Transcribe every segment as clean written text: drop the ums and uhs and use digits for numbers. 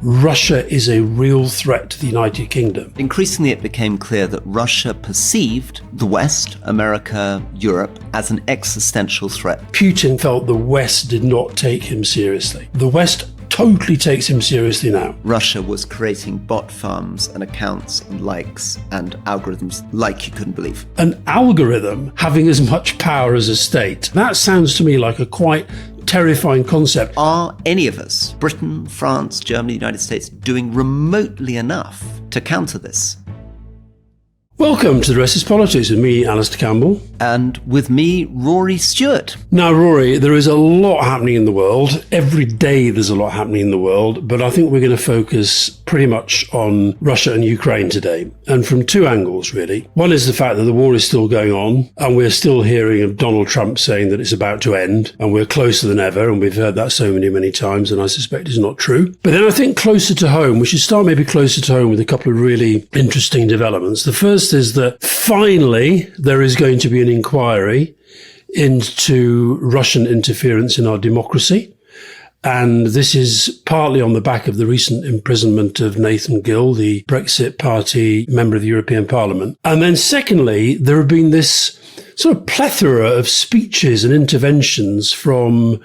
Russia is a real threat to the United Kingdom. Increasingly, it became clear that Russia perceived the West, America, Europe, as an existential threat. Putin felt the West did not take him seriously. The West totally takes him seriously now. Russia was creating bot farms and accounts and likes and algorithms like you couldn't believe. An algorithm having as much power as a state. That sounds to me like a quite terrifying concept. Are any of us, Britain, France, Germany, United States, doing remotely enough to counter this? Welcome to The Rest is Politics with me, Alastair Campbell. And with me, Rory Stewart. Now, Rory, there is a lot happening in the world. Every day there's a lot happening in the world, but I think we're going to focus pretty much on Russia and Ukraine today, and from two angles, really. One is the fact that the war is still going on, and we're still hearing of Donald Trump saying that it's about to end, and we're closer than ever, and we've heard that so many times, and I suspect it's not true. But then I think closer to home, we should start maybe closer to home with a couple of really interesting developments. The first is that finally there is going to be an inquiry into Russian interference in our democracy. And this is partly on the back of the recent imprisonment of Nathan Gill, the Brexit Party member of the European Parliament. And then secondly, there have been this sort of plethora of speeches and interventions from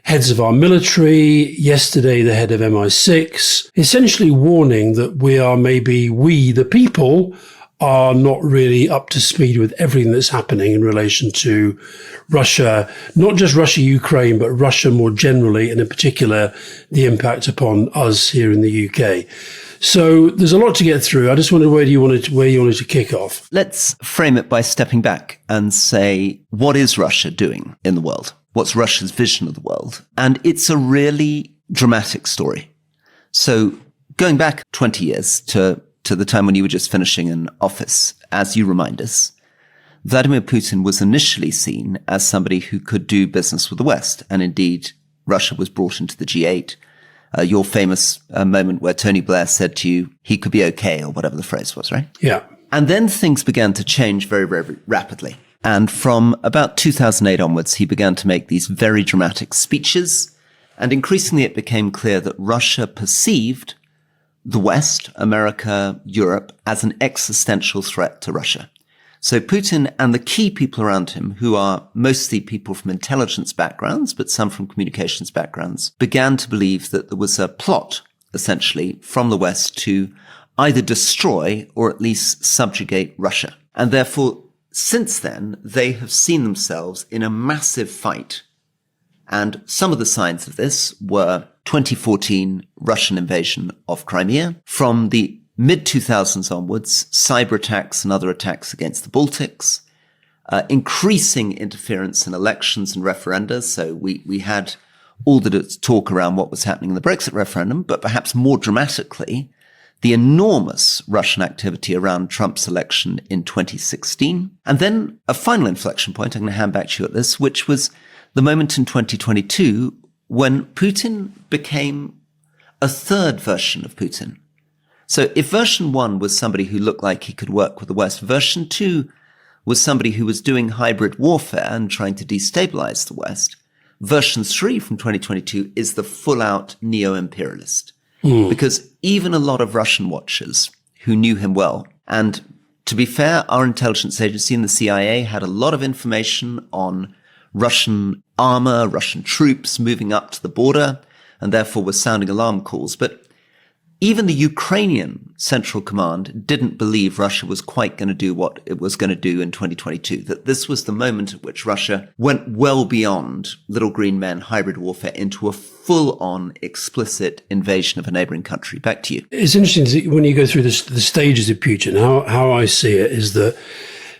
heads of our military, yesterday the head of MI6, essentially warning that we, the people, are not really up to speed with everything that's happening in relation to Russia, not just Russia-Ukraine, but Russia more generally, and in particular, the impact upon us here in the UK. So there's a lot to get through. I just wondered where you wanted to kick off. Let's frame it by stepping back and say, what is Russia doing in the world? What's Russia's vision of the world? And it's a really dramatic story. So going back 20 years to the time when you were just finishing in office, as you remind us, Vladimir Putin was initially seen as somebody who could do business with the West. And indeed, Russia was brought into the G8. Your famous moment where Tony Blair said to you, he could be okay, or whatever the phrase was, right? Yeah. And then things began to change very, very rapidly. And from about 2008 onwards, he began to make these very dramatic speeches. And increasingly, it became clear that Russia perceived the West, America, Europe, as an existential threat to Russia. So Putin and the key people around him, who are mostly people from intelligence backgrounds, but some from communications backgrounds, began to believe that there was a plot, essentially, from the West to either destroy or at least subjugate Russia. And therefore, since then, they have seen themselves in a massive fight. And some of the signs of this were 2014 Russian invasion of Crimea. From the mid-2000s onwards, cyber attacks and other attacks against the Baltics, increasing interference in elections and referenda. So we had all the talk around what was happening in the Brexit referendum, but perhaps more dramatically, the enormous Russian activity around Trump's election in 2016. And then a final inflection point, I'm going to hand back to you at this, which was the moment in 2022 when Putin became a third version of Putin. So if version 1 was somebody who looked like he could work with the West, version 2 was somebody who was doing hybrid warfare and trying to destabilize the West. Version 3 from 2022 is the full-out neo-imperialist. Because even a lot of Russian watchers who knew him well, and to be fair, our intelligence agency and the CIA had a lot of information on Russian armor, Russian troops moving up to the border, and therefore was sounding alarm calls. But even the Ukrainian Central Command didn't believe Russia was quite going to do what it was going to do in 2022, that this was the moment at which Russia went well beyond little green men hybrid warfare into a full-on explicit invasion of a neighboring country. Back to you. It's interesting when you go through the stages of Putin, how I see it is that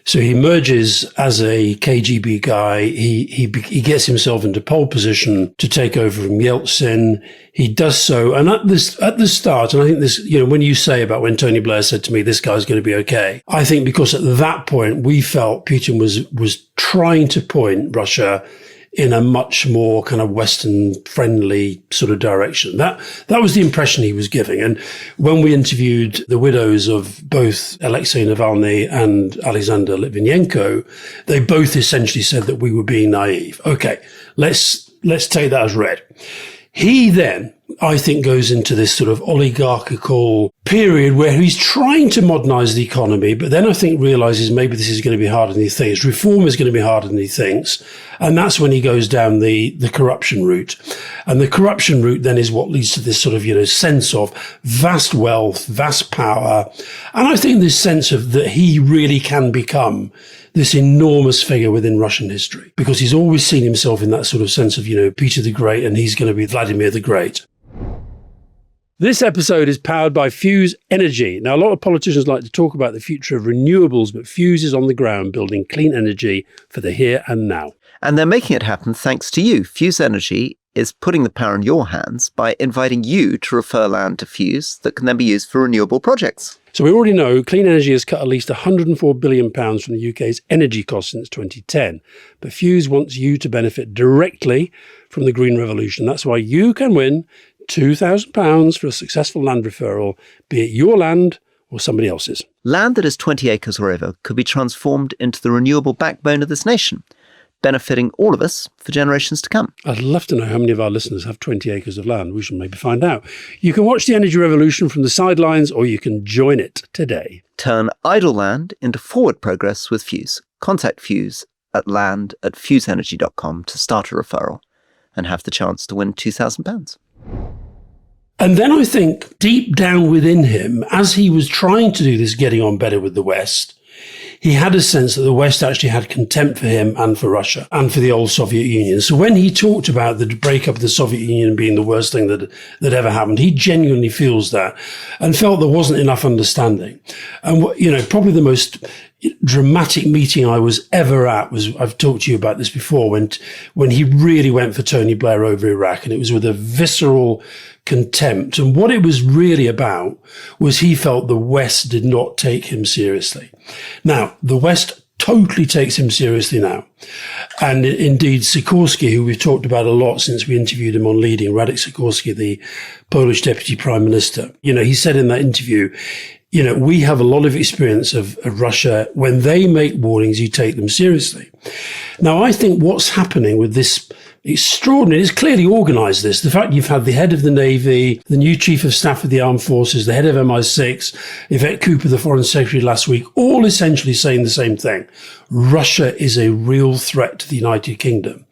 so he emerges as a KGB guy. He gets himself into pole position to take over from Yeltsin. He does so. And at the start, and I think this, when you say about when Tony Blair said to me, this guy's going to be okay, I think because at that point we felt Putin was trying to point Russia in a much more kind of Western friendly sort of direction. That was the impression he was giving. And when we interviewed the widows of both Alexei Navalny and Alexander Litvinenko, they both essentially said that we were being naive. Okay, let's take that as read. He then I think, goes into this sort of oligarchical period where he's trying to modernize the economy, but then I think realizes maybe this is going to be harder than he thinks. Reform is going to be harder than he thinks. And that's when he goes down the corruption route. And the corruption route then is what leads to this sort of, sense of vast wealth, vast power. And I think this sense of that he really can become this enormous figure within Russian history, because he's always seen himself in that sort of sense of, Peter the Great, and he's going to be Vladimir the Great. This episode is powered by Fuse Energy. Now, a lot of politicians like to talk about the future of renewables, but Fuse is on the ground building clean energy for the here and now. And they're making it happen thanks to you. Fuse Energy is putting the power in your hands by inviting you to refer land to Fuse that can then be used for renewable projects. So we already know clean energy has cut at least £104 billion from the UK's energy costs since 2010. But Fuse wants you to benefit directly from the green revolution. That's why you can win £2,000 for a successful land referral, be it your land or somebody else's. Land that is 20 acres or over could be transformed into the renewable backbone of this nation, benefiting all of us for generations to come. I'd love to know how many of our listeners have 20 acres of land. We should maybe find out. You can watch the energy revolution from the sidelines, or you can join it today. Turn idle land into forward progress with Fuse. Contact Fuse at land@fuseenergy.com to start a referral and have the chance to win £2,000. And then I think deep down within him, as he was trying to do this, getting on better with the West, he had a sense that the West actually had contempt for him and for Russia and for the old Soviet Union. So when he talked about the breakup of the Soviet Union being the worst thing that ever happened, he genuinely feels that and felt there wasn't enough understanding. And probably the most dramatic meeting I was ever at was, I've talked to you about this before, when he really went for Tony Blair over Iraq, and it was with a visceral contempt. And what it was really about was he felt the West did not take him seriously. Now, the West totally takes him seriously now. And indeed, Sikorski, who we've talked about a lot since we interviewed him on Leading, Radek Sikorski, the Polish Deputy Prime Minister, he said in that interview, we have a lot of experience of Russia. When they make warnings, you take them seriously. Now, I think what's happening with this extraordinary, it's clearly organised this. The fact you've had the head of the Navy, the new Chief of Staff of the Armed Forces, the head of MI6, Yvette Cooper, the Foreign Secretary last week, all essentially saying the same thing. Russia is a real threat to the United Kingdom.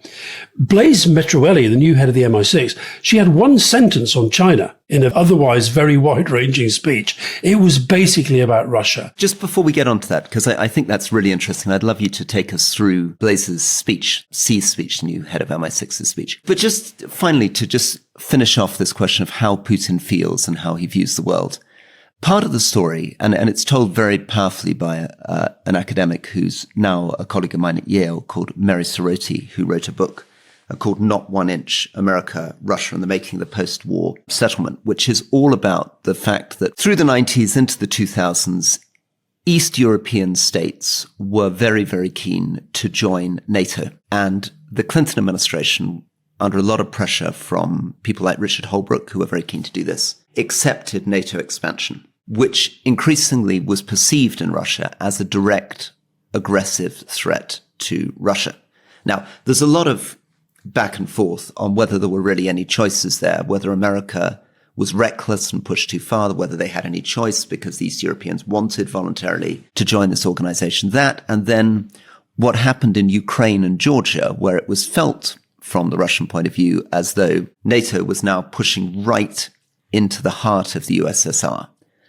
Blaise Metroelli, the new head of the MI6, she had one sentence on China in an otherwise very wide-ranging speech. It was basically about Russia. Just before we get on to that, because I think that's really interesting, I'd love you to take us through Blaise's speech, C's speech, new head of MI6's speech. But just finally, to just finish off this question of how Putin feels and how he views the world. Part of the story, and it's told very powerfully by an academic who's now a colleague of mine at Yale called Mary Soroti, who wrote a book called Not 1 Inch, America, Russia and the Making of the Post-War Settlement, which is all about the fact that through the 90s into the 2000s, East European states were very, very keen to join NATO. And the Clinton administration, under a lot of pressure from people like Richard Holbrooke, who were very keen to do this, accepted NATO expansion, which increasingly was perceived in Russia as a direct, aggressive threat to Russia. Now, there's a lot of back and forth on whether there were really any choices there, whether America was reckless and pushed too far, whether they had any choice because the East Europeans wanted voluntarily to join this organization. That, and then what happened in Ukraine and Georgia, where it was felt from the Russian point of view as though NATO was now pushing right into the heart of the USSR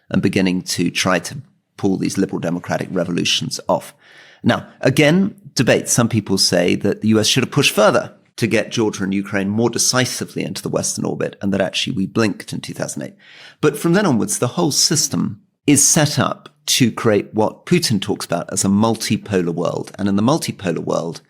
and beginning to try to pull these liberal democratic revolutions off. Now, again, debate. Some people say that the US should have pushed further to get Georgia and Ukraine more decisively into the Western orbit, and that actually we blinked in 2008. But from then onwards, the whole system is set up to create what Putin talks about as a multipolar world. And in the multipolar world,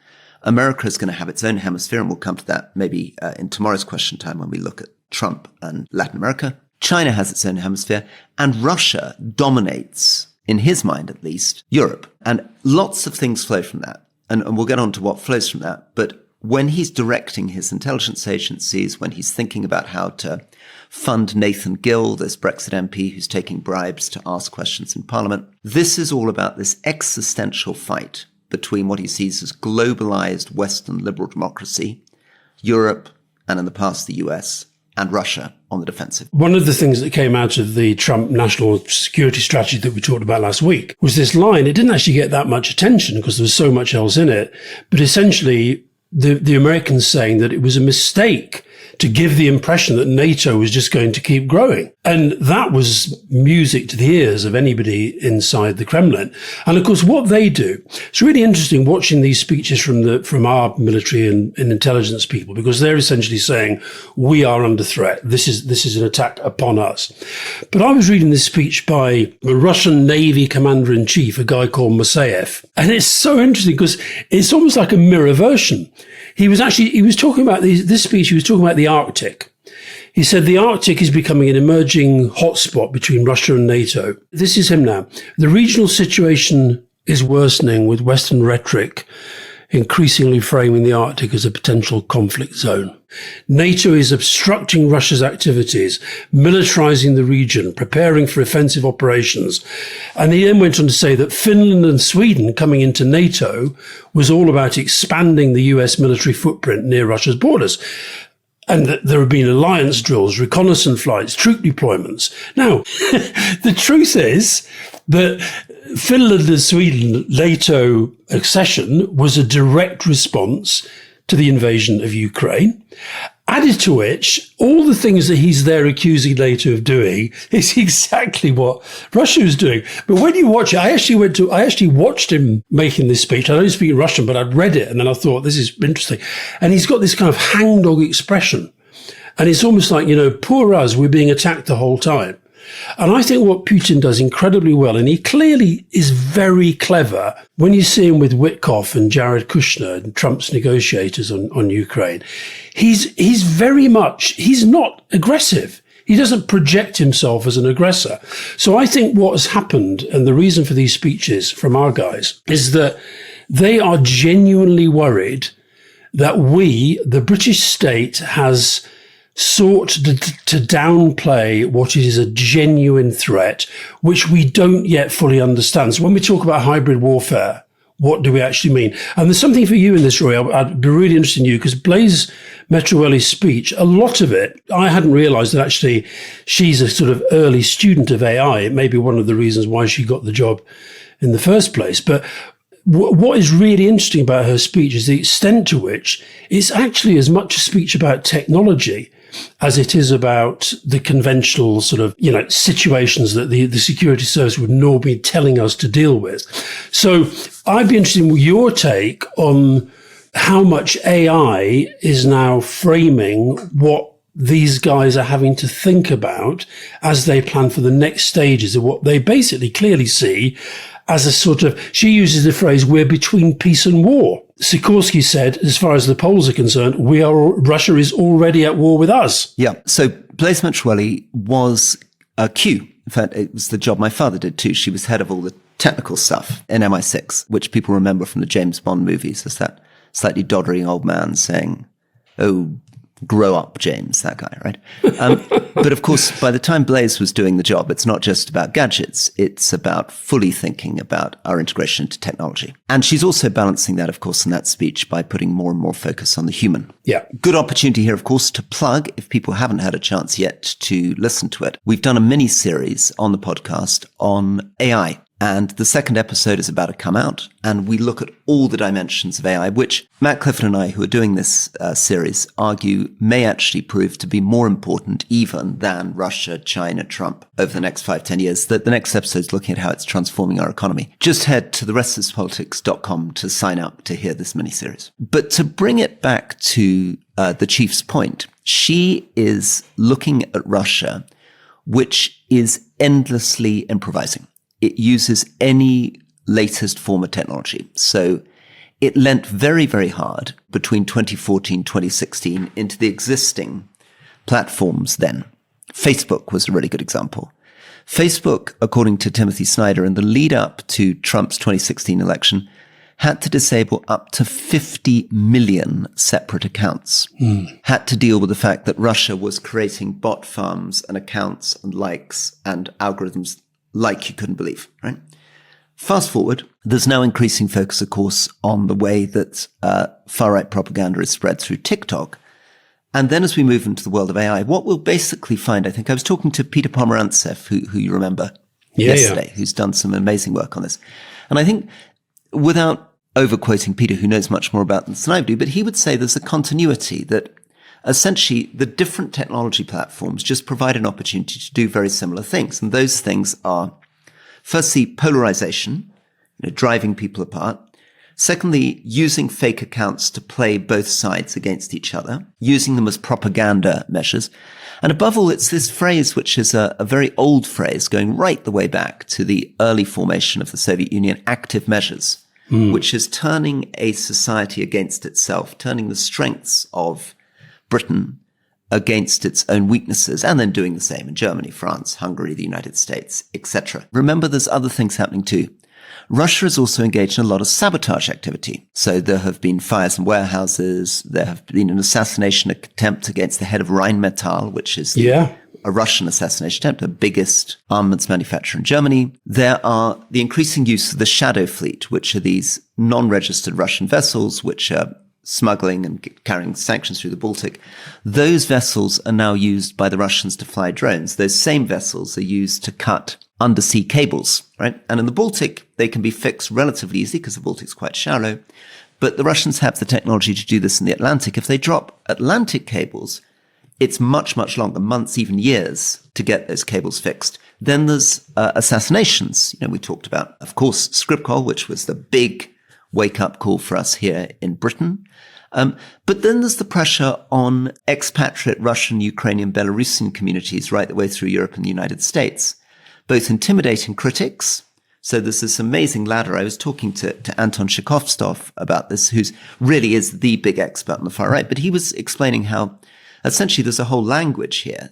America is going to have its own hemisphere, and we'll come to that maybe in tomorrow's question time when we look at Trump and Latin America. China has its own hemisphere, and Russia dominates, in his mind at least, Europe. And lots of things flow from that. And we'll get on to what flows from that. But when he's directing his intelligence agencies, when he's thinking about how to fund Nathan Gill, this Brexit MP who's taking bribes to ask questions in Parliament, this is all about this existential fight between what he sees as globalized Western liberal democracy, Europe, and in the past the US, and Russia on the defensive. One of the things that came out of the Trump national security strategy that we talked about last week was this line. It didn't actually get that much attention because there was so much else in it. But essentially, the Americans saying that it was a mistake to give the impression that NATO was just going to keep growing. And that was music to the ears of anybody inside the Kremlin. And of course, what they do, it's really interesting watching these speeches from our military and intelligence people, because they're essentially saying, we are under threat. This is an attack upon us. But I was reading this speech by a Russian Navy commander-in-chief, a guy called Masayev. And it's so interesting because it's almost like a mirror version. He was talking about this speech, he was talking about the Arctic. He said the Arctic is becoming an emerging hotspot between Russia and NATO. This is him now. The regional situation is worsening, with Western rhetoric increasingly framing the Arctic as a potential conflict zone. NATO is obstructing Russia's activities, militarizing the region, preparing for offensive operations. And he then went on to say that Finland and Sweden coming into NATO was all about expanding the US military footprint near Russia's borders. And that there have been alliance drills, reconnaissance flights, troop deployments. Now, the truth is that Finland and Sweden NATO accession was a direct response to the invasion of Ukraine. Added to which, all the things that he's there accusing NATO of doing is exactly what Russia is doing. But when you watch it, I actually watched him making this speech. I don't speak Russian, but I'd read it and then I thought, this is interesting. And he's got this kind of hangdog expression. And it's almost like, poor us, we're being attacked the whole time. And I think what Putin does incredibly well, and he clearly is very clever, when you see him with Witkoff and Jared Kushner and Trump's negotiators on Ukraine, he's not aggressive. He doesn't project himself as an aggressor. So I think what has happened, and the reason for these speeches from our guys, is that they are genuinely worried that the British state, has sought to downplay what is a genuine threat, which we don't yet fully understand. So when we talk about hybrid warfare, what do we actually mean? And there's something for you in this, Rory. I'd be really interested in you, because Blaise Metroelli's speech, a lot of it, I hadn't realized that actually she's a sort of early student of AI. It may be one of the reasons why she got the job in the first place. But what is really interesting about her speech is the extent to which it's actually as much a speech about technology as it is about the conventional sort of, situations that the security service would normally be telling us to deal with. So I'd be interested in your take on how much AI is now framing what these guys are having to think about as they plan for the next stages of what they basically clearly see as a sort of, she uses the phrase, we're between peace and war. Sikorsky said, as far as the Poles are concerned, Russia is already at war with us. Yeah. So Blaise Metroelli was a Q. In fact, it was the job my father did too. She was head of all the technical stuff in MI6, which people remember from the James Bond movies as that slightly doddering old man saying, "Oh, grow up, James," that guy, right? But of course, by the time Blaise was doing the job, it's not just about gadgets. It's about fully thinking about our integration into technology. And she's also balancing that, of course, in that speech by putting more and more focus on the human. Yeah. Good opportunity here, of course, to plug, if people haven't had a chance yet to listen to it. We've done a mini series on the podcast on AI. And the second episode is about to come out, and we look at all the dimensions of AI, which Matt Clifford and I, who are doing this series, argue may actually prove to be more important even than Russia, China, Trump over the next 5-10 years. The next episode is looking at how it's transforming our economy. Just head to therestlesspolitics.com to sign up to hear this mini-series. But to bring it back to the chief's point, she is looking at Russia, which is endlessly improvising. It uses any latest form of technology. So it leant very, very hard between 2014, 2016 into the existing platforms then. Facebook was a really good example. Facebook, according to Timothy Snyder, in the lead up to Trump's 2016 election, had to disable up to 50 million separate accounts. Had to deal with the fact that Russia was creating bot farms and accounts and likes and algorithms like you couldn't believe, right? Fast forward, there's now increasing focus, of course, on the way that far-right propaganda is spread through TikTok. And then as we move into the world of AI, what we'll basically find, I think I was talking to Peter Pomerantsev, who you remember yesterday, who's done some amazing work on this. And I think without overquoting Peter, who knows much more about this than I do, but he would say there's a continuity that essentially the different technology platforms just provide an opportunity to do very similar things. And those things are, firstly, polarization, driving people apart. Secondly, using fake accounts to play both sides against each other, using them as propaganda measures. And above all, it's this phrase, which is a very old phrase going right the way back to the early formation of the Soviet Union, active measures, which is turning a society against itself, turning the strengths of Britain against its own weaknesses, and then doing the same in Germany, France, Hungary, the United States, etc. Remember, there's other things happening too. Russia is also engaged in a lot of sabotage activity. So there have been fires in warehouses. There have been an assassination attempt against the head of Rheinmetall, which is a Russian assassination attempt, the biggest armaments manufacturer in Germany. There are the increasing use of the shadow fleet, which are these non-registered Russian vessels, which are smuggling and carrying sanctions through the Baltic. Those vessels are now used by the Russians to fly drones. Those same vessels are used to cut undersea cables, right? And in the Baltic, they can be fixed relatively easily because the Baltic's quite shallow. But the Russians have the technology to do this in the Atlantic. If they drop Atlantic cables, it's much, much longer, months, even years, to get those cables fixed. Then there's assassinations. We talked about, of course, Skripal, which was the big wake-up call for us here in Britain. But then there's the pressure on expatriate Russian, Ukrainian, Belarusian communities right the way through Europe and the United States, both intimidating critics. So there's this amazing ladder. I was talking to Anton Shekhovstov about this, who's really is the big expert on the far right, but he was explaining how essentially there's a whole language here.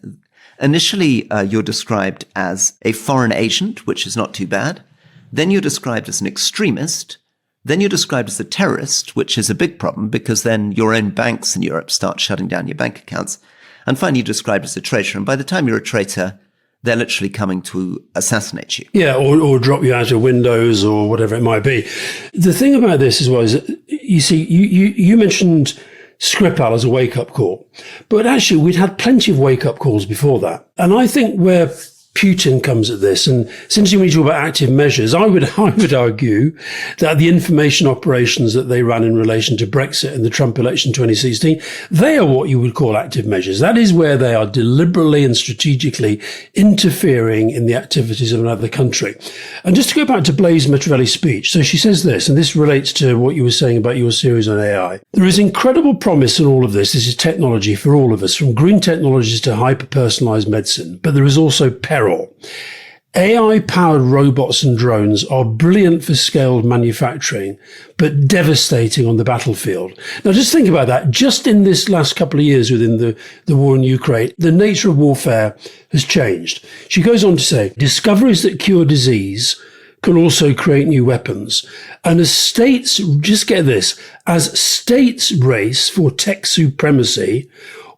Initially, you're described as a foreign agent, which is not too bad. Then you're described as an extremist. Then you're described as a terrorist, which is a big problem because then your own banks in Europe start shutting down your bank accounts. And finally, you're described as a traitor. And by the time you're a traitor, they're literally coming to assassinate you. Yeah, or drop you out of windows or whatever it might be. The thing about this as well is that, you see, you mentioned Skripal as a wake-up call. But actually, we'd had plenty of wake-up calls before that. And I think where Putin comes at this, and since when you talk about active measures, I would argue that the information operations that they ran in relation to Brexit and the Trump election 2016, they are what you would call active measures. That is where they are deliberately and strategically interfering in the activities of another country. And just to go back to Blaise Matravelli's speech, so she says this, and this relates to what you were saying about your series on AI. There is incredible promise in all of this. This is technology for all of us, from green technologies to hyper-personalized medicine. But there is also peril. AI-powered robots and drones are brilliant for scaled manufacturing, but devastating on the battlefield. Now, just think about that. Just in this last couple of years within the war in Ukraine, the nature of warfare has changed. She goes on to say, discoveries that cure disease can also create new weapons. And as states, just get this, as states race for tech supremacy,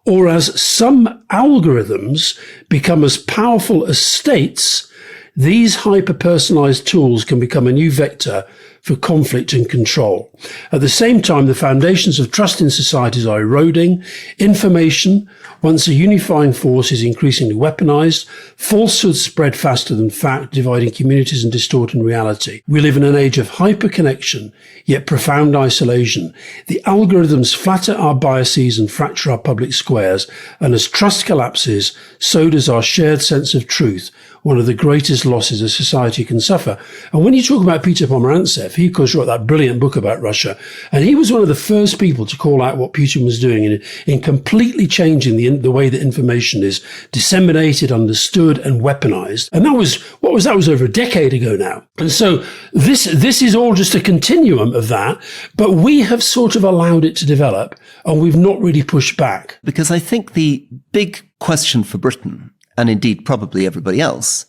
or as some algorithms become as powerful as states, these hyper-personalized tools can become a new vector for conflict and control. At the same time, the foundations of trust in societies are eroding. Information, once a unifying force, is increasingly weaponized. Falsehoods spread faster than fact, dividing communities and distorting reality. We live in an age of hyper-connection, yet profound isolation. The algorithms flatter our biases and fracture our public squares. And as trust collapses, so does our shared sense of truth, one of the greatest losses a society can suffer. And when you talk about Peter Pomerantsev, he, of course, wrote that brilliant book about Russia. And he was one of the first people to call out what Putin was doing in completely changing the way that information is disseminated, understood, and weaponized. And that was over a decade ago now. And so this is all just a continuum of that. But we have sort of allowed it to develop, and we've not really pushed back. Because I think the big question for Britain, and indeed probably everybody else,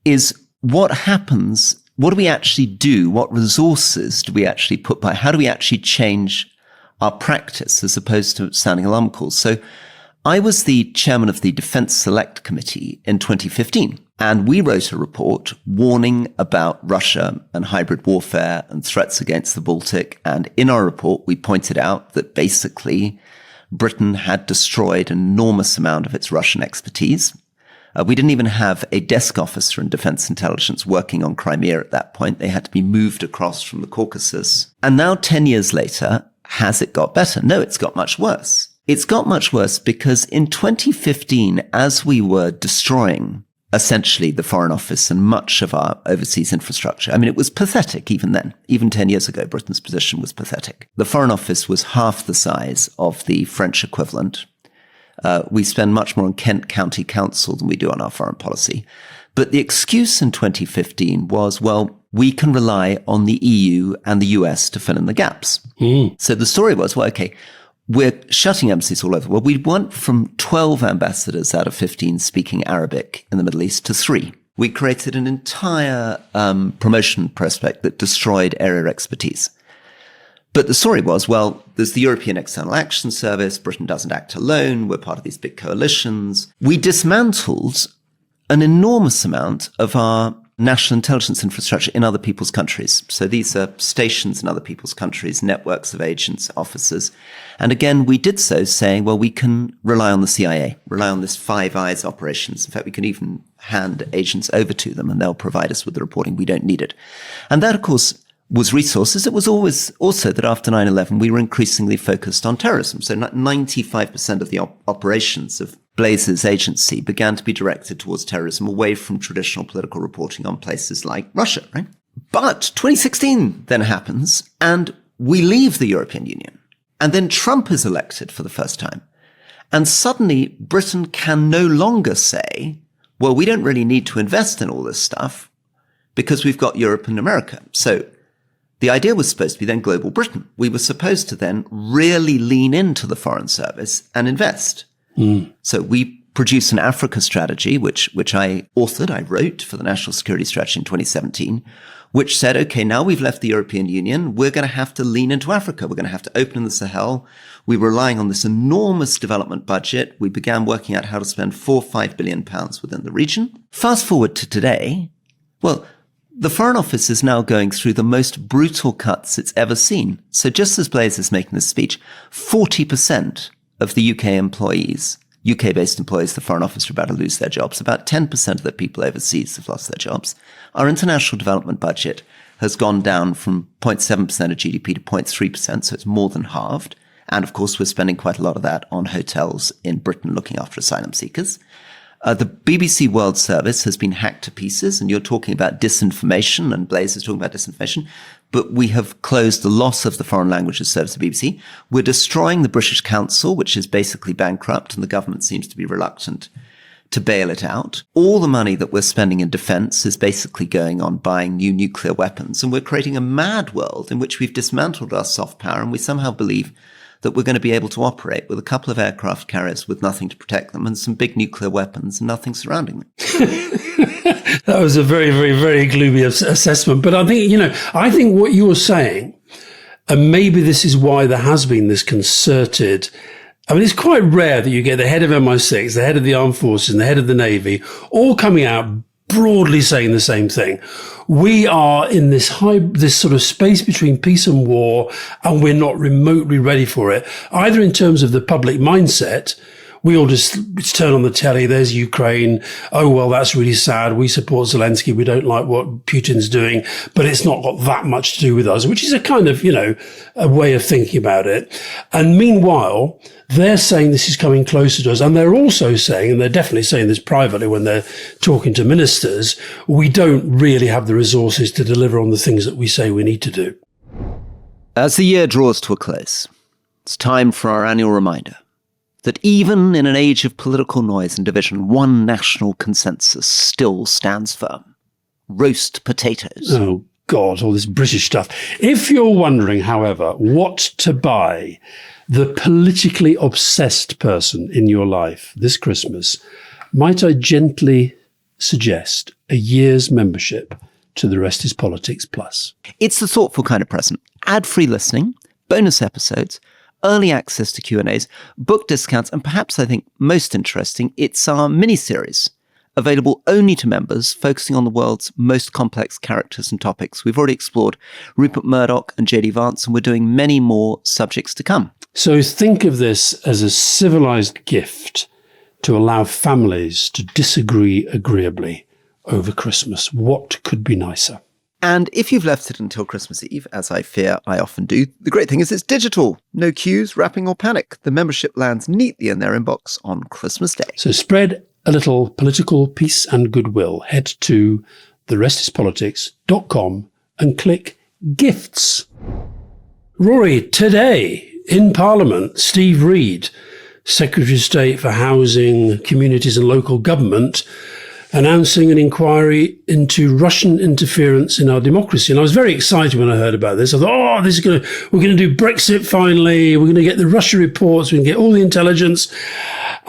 is what happens. What do we actually do? What resources do we actually put by? How do we actually change our practice as opposed to sounding alarm calls? So I was the chairman of the Defense Select Committee in 2015, and we wrote a report warning about Russia and hybrid warfare and threats against the Baltic. And in our report, we pointed out that basically Britain had destroyed an enormous amount of its Russian expertise. We didn't even have a desk officer in defense intelligence working on Crimea at that point. They had to be moved across from the Caucasus. And now, 10 years later, has it got better? No, it's got much worse. It's got much worse because in 2015, as we were destroying essentially the Foreign Office and much of our overseas infrastructure, I mean, it was pathetic even then. Even 10 years ago, Britain's position was pathetic. The Foreign Office was half the size of the French equivalent. We spend much more on Kent County Council than we do on our foreign policy. But the excuse in 2015 was, well, we can rely on the EU and the US to fill in the gaps. So the story was, well, okay, we're shutting embassies all over the world. We went from 12 ambassadors out of 15 speaking Arabic in the Middle East to 3. We created an entire promotion prospect that destroyed area expertise. But the story was, well, there's the European External Action Service. Britain doesn't act alone. We're part of these big coalitions. We dismantled an enormous amount of our national intelligence infrastructure in other people's countries. So these are stations in other people's countries, networks of agents, officers. And again, we did so saying, well, we can rely on the CIA, rely on this Five Eyes operations. In fact, we can even hand agents over to them and they'll provide us with the reporting. We don't need it. And that, of course, was resources. It was always also that after 9/11, we were increasingly focused on terrorism. So 95% of the operations of Blaze's agency began to be directed towards terrorism, away from traditional political reporting on places like Russia, right? But 2016 then happens and we leave the European Union. And then Trump is elected for the first time. And suddenly Britain can no longer say, well, we don't really need to invest in all this stuff because we've got Europe and America. So the idea was supposed to be then global Britain. We were supposed to then really lean into the Foreign Service and invest. So we produced an Africa strategy, which I authored, I wrote for the National Security Strategy in 2017, which said, okay, now we've left the European Union, we're going to have to lean into Africa. We're going to have to open in the Sahel. We were relying on this enormous development budget. We began working out how to spend £4-5 billion within the region. Fast forward to today. Well, the Foreign Office is now going through the most brutal cuts it's ever seen. So just as Blaze is making this speech, 40% of the UK employees, UK-based employees, the Foreign Office are about to lose their jobs. About 10% of the people overseas have lost their jobs. Our international development budget has gone down from 0.7% of GDP to 0.3%, so it's more than halved. And of course, we're spending quite a lot of that on hotels in Britain looking after asylum seekers. The BBC World Service has been hacked to pieces, and you're talking about disinformation, and Blaze is talking about disinformation, but we have closed the loss of the Foreign Languages Service of the BBC. We're destroying the British Council, which is basically bankrupt, and the government seems to be reluctant to bail it out. All the money that we're spending in defense is basically going on buying new nuclear weapons, and we're creating a mad world in which we've dismantled our soft power, and we somehow believe that we're going to be able to operate with a couple of aircraft carriers with nothing to protect them and some big nuclear weapons and nothing surrounding them. That was a very, very, very gloomy assessment. But I think what you're saying, and maybe this is why there has been this concerted, I mean, it's quite rare that you get the head of MI6, the head of the Armed Forces and the head of the Navy all coming out broadly saying the same thing. We are in this sort of space between peace and war, and we're not remotely ready for it, either in terms of the public mindset. We all just turn on the telly, there's Ukraine. Oh, well, that's really sad. We support Zelensky. We don't like what Putin's doing, but it's not got that much to do with us, which is a kind of, a way of thinking about it. And meanwhile, they're saying this is coming closer to us. And they're also saying, and they're definitely saying this privately when they're talking to ministers, we don't really have the resources to deliver on the things that we say we need to do. As the year draws to a close, it's time for our annual reminder that even in an age of political noise and division, one national consensus still stands firm. Roast potatoes. Oh, God, all this British stuff. If you're wondering, however, what to buy the politically obsessed person in your life this Christmas, might I gently suggest a year's membership to The Rest is Politics Plus? It's the thoughtful kind of present. Ad-free listening, bonus episodes, early access to Q&As, book discounts, and perhaps I think most interesting, it's our mini-series, available only to members, focusing on the world's most complex characters and topics. We've already explored Rupert Murdoch and J.D. Vance, and we're doing many more subjects to come. So think of this as a civilized gift to allow families to disagree agreeably over Christmas. What could be nicer? And if you've left it until Christmas Eve, as I fear I often do, the great thing is it's digital. No queues, wrapping or panic. The membership lands neatly in their inbox on Christmas Day. So spread a little political peace and goodwill. Head to therestispolitics.com and click Gifts. Rory, today in Parliament, Steve Reid, Secretary of State for Housing, Communities and Local Government, announcing an inquiry into Russian interference in our democracy. And I was very excited when I heard about this. I thought, we're going to do Brexit finally. We're going to get the Russia reports. We can get all the intelligence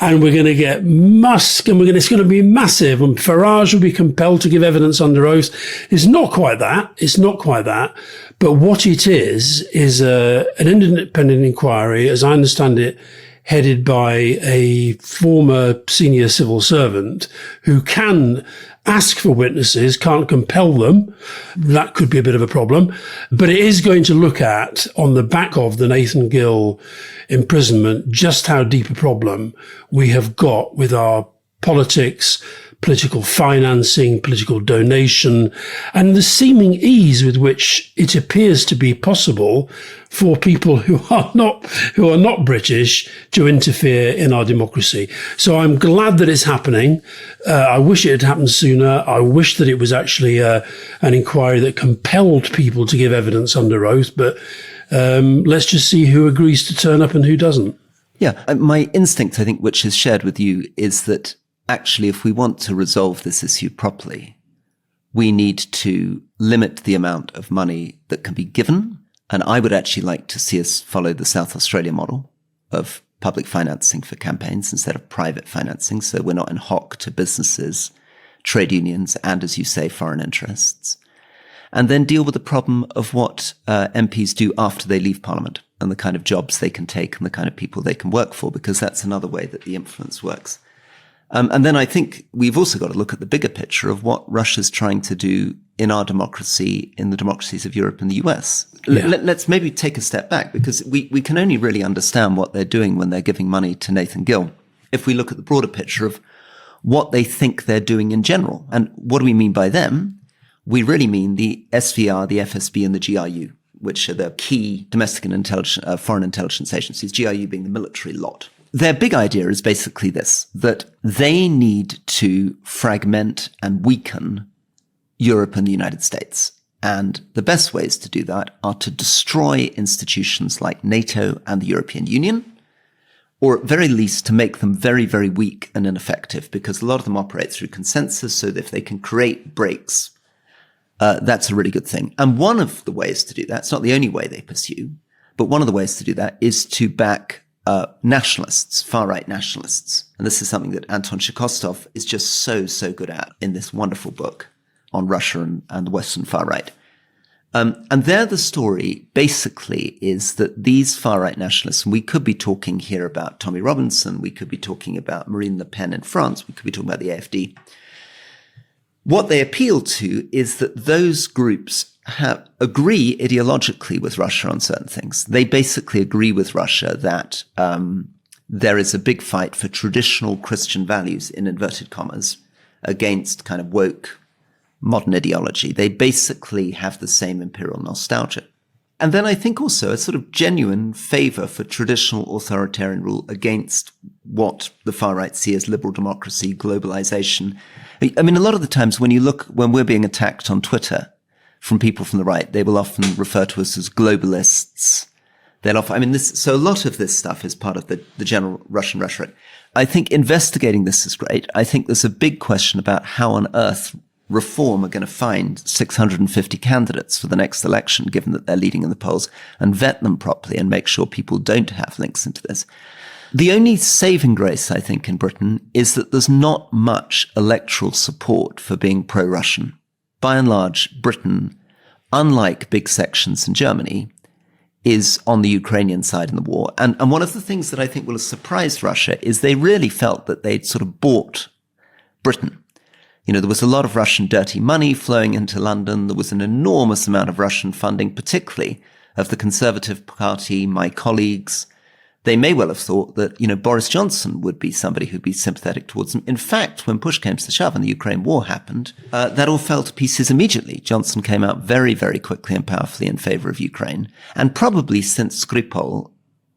and we're going to get Musk and it's going to be massive. And Farage will be compelled to give evidence under oath. It's not quite that. It's not quite that. But what it is an independent inquiry, as I understand it, headed by a former senior civil servant who can ask for witnesses, can't compel them. That could be a bit of a problem. But it is going to look at, on the back of the Nathan Gill imprisonment, just how deep a problem we have got with our politics, political financing, political donation, and the seeming ease with which it appears to be possible for people who are not British to interfere in our democracy. So I'm glad that it's happening. I wish it had happened sooner. I wish that it was actually an inquiry that compelled people to give evidence under oath. But let's just see who agrees to turn up and who doesn't. Yeah, my instinct, I think, which is shared with you, is that actually, if we want to resolve this issue properly, we need to limit the amount of money that can be given. And I would actually like to see us follow the South Australia model of public financing for campaigns instead of private financing. So we're not in hock to businesses, trade unions, and, as you say, foreign interests. And then deal with the problem of what MPs do after they leave Parliament and the kind of jobs they can take and the kind of people they can work for, because that's another way that the influence works. And then I think we've also got to look at the bigger picture of what Russia's trying to do in our democracy, in the democracies of Europe and the US. Yeah. Let's maybe take a step back, because we can only really understand what they're doing when they're giving money to Nathan Gill if we look at the broader picture of what they think they're doing in general. And what do we mean by them? We really mean the SVR, the FSB, and the GRU, which are the key domestic and foreign intelligence agencies, GRU being the military lot. Their big idea is basically this, that they need to fragment and weaken Europe and the United States. And the best ways to do that are to destroy institutions like NATO and the European Union, or at very least to make them very, very weak and ineffective, because a lot of them operate through consensus, so that if they can create breaks, that's a really good thing. And one of the ways to do that, it's not the only way they pursue, but one of the ways to do that is to back nationalists, far-right nationalists. And this is something that Anton Shikostov is just so good at in this wonderful book on Russia and the Western far-right. And there the story basically is that these far-right nationalists, and we could be talking here about Tommy Robinson, we could be talking about Marine Le Pen in France, we could be talking about the AfD. What they appeal to is that those groups agree ideologically with Russia on certain things. They basically agree with Russia that there is a big fight for traditional Christian values, in inverted commas, against kind of woke modern ideology. They basically have the same imperial nostalgia. And then I think also a sort of genuine favor for traditional authoritarian rule against what the far right see as liberal democracy, globalization. I mean, a lot of the times when we're being attacked on Twitter from people from the right, they will often refer to us as globalists. So a lot of this stuff is part of the general Russian rhetoric. I think investigating this is great. I think there's a big question about how on earth Reform are going to find 650 candidates for the next election, given that they're leading in the polls, and vet them properly and make sure people don't have links into this. The only saving grace, I think, in Britain is that there's not much electoral support for being pro-Russian. By and large, Britain, unlike big sections in Germany, is on the Ukrainian side in the war. And one of the things that I think will have surprised Russia is they really felt that they'd sort of bought Britain. You know, there was a lot of Russian dirty money flowing into London. There was an enormous amount of Russian funding, particularly of the Conservative Party, my colleagues, They may well have thought that, Boris Johnson would be somebody who'd be sympathetic towards them. In fact, when push came to the shove and the Ukraine war happened, that all fell to pieces immediately. Johnson came out very, very quickly and powerfully in favor of Ukraine. And probably since Skripal,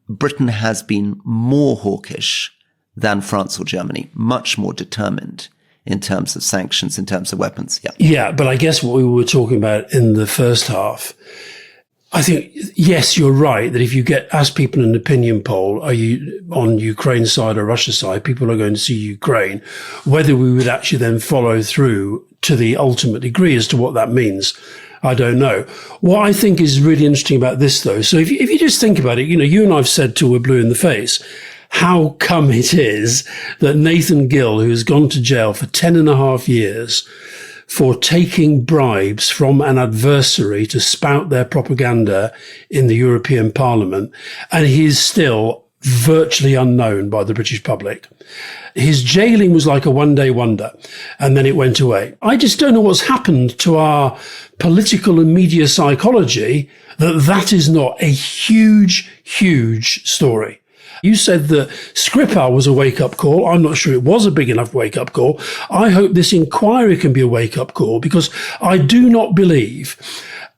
Britain has been more hawkish than France or Germany, much more determined in terms of sanctions, in terms of weapons. Yeah, but I guess what we were talking about in the first half, I think, yes, you're right, that if you ask people in an opinion poll, are you on Ukraine's side or Russia's side, people are going to see Ukraine. Whether we would actually then follow through to the ultimate degree as to what that means, I don't know. What I think is really interesting about this, though, so if you just think about it, you and I have said till we're blue in the face, how come it is that Nathan Gill, who has gone to jail for 10.5 years, for taking bribes from an adversary to spout their propaganda in the European Parliament, and he is still virtually unknown by the British public. His jailing was like a one-day wonder, and then it went away. I just don't know what's happened to our political and media psychology that is not a huge, huge story. You said that Skripal was a wake-up call. I'm not sure it was a big enough wake-up call. I hope this inquiry can be a wake-up call, because I do not believe